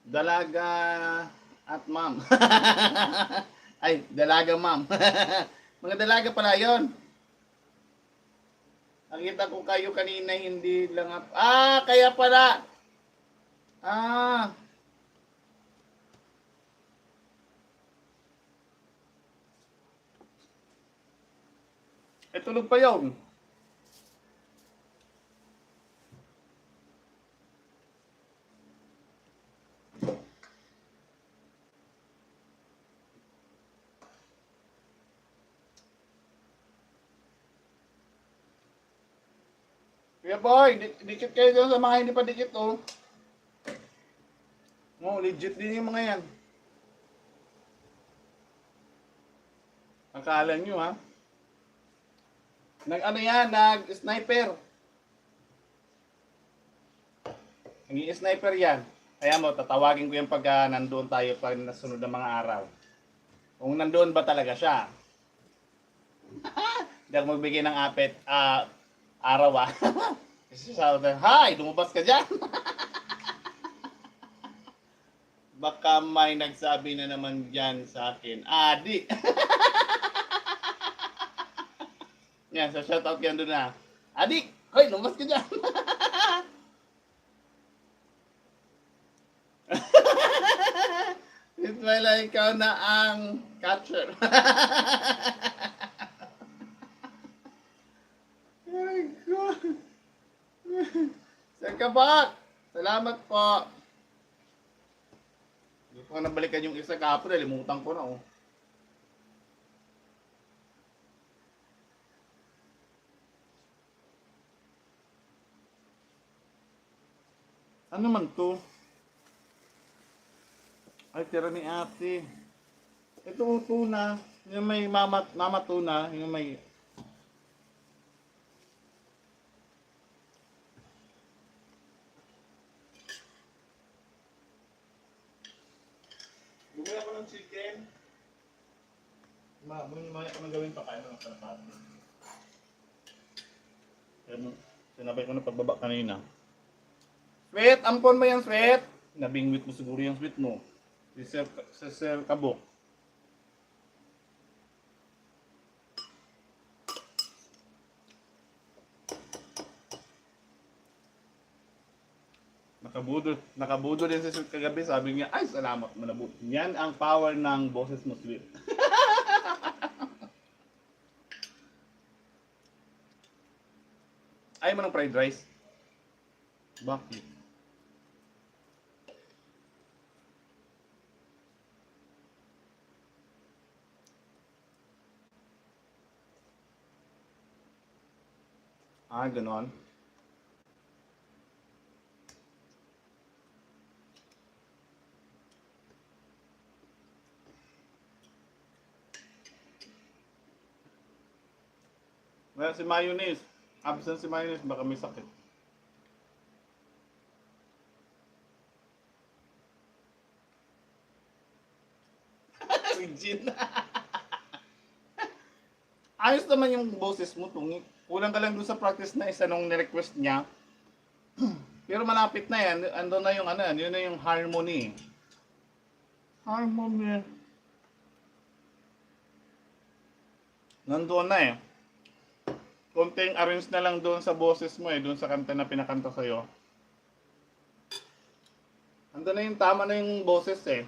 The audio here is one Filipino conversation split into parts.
Dalaga at ma'am. Ay, dalaga ma'am. Mga dalaga pala yon. Nakita ko kayo kanina, hindi lang kaya pala. Ah, tulog pa yun. Kuya boy, dikit kayo doon sa mga hindi pa dikit, oh. Oh, legit din yung mga yan. Akala nyo, ha? Nag-sniper. Nag-i-sniper yan. Kaya mo, tatawagin ko yan pagka nandoon tayo pag nasunod ng mga araw. Kung nandoon ba talaga siya. Hindi ako magbigay ng araw, ah. Kasi sabi, hi, lumabas ka dyan. Baka may nagsabi na naman dyan sa akin, Adi. Yan, so shoutout yan doon na. Adi, hoy, lumabas ka dyan. Ismaila, ikaw na ang catcher. Ay, God. Sir Kabak, salamat po. Hindi ko nabalikan yung isa kahapon, nalimutan ko na, oh. Ano man to? Ay, tira ni ate. Ito tuna. Yung may mama tuna. Yung may... Bumili ako ng chicken. Mamaya ko nang gawin pa kayo ng kalapati. Sinabay ko na pagbaba kanina. Sweet! Ampon mo yan, Sweet! Nabingwit mo siguro yung sweet mo. Si Sir Kabok. Nakabudo din si Sweet kagabi. Sabi niya, ay salamat mo na po. Yan ang power ng boses mo, Sweet. Ayaw mo ng fried rice? Bakit? Ganon. Well, si mayonnaise. Absent si mayonnaise, baka may sakit. Regine. Ayos naman yung boses mo, Tungik. Kulang ka lang dun sa practice na isa nung nirequest niya. Pero malapit na yan. Ando na yung yun na yung harmony. Harmony. Nandoon na eh. Konting arrange na lang doon sa boses mo doon sa kanta na pinakanta sa'yo. Ando na yung tama na yung boses eh.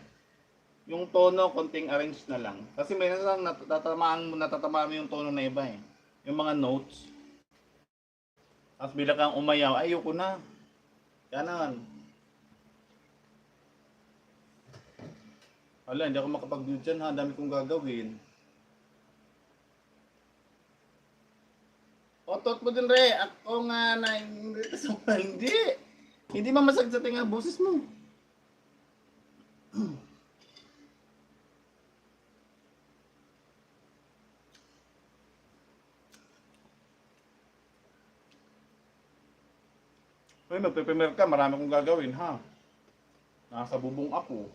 Yung tono, konting arrange na lang. Kasi may nasang natatamaan mo yung tono na iba eh. Yung mga notes. Tapos bila kang umayaw, ayoko na. Ganon. Wala, hindi ako makapag-do dyan ha. Dami kong gagawin. Otot mo din, Re. Ako nga na hindi. Hindi mamasag sa tinga boses mo. Uy, magpe-premier ka. Marami kong gagawin, ha? Nasa bubong ako.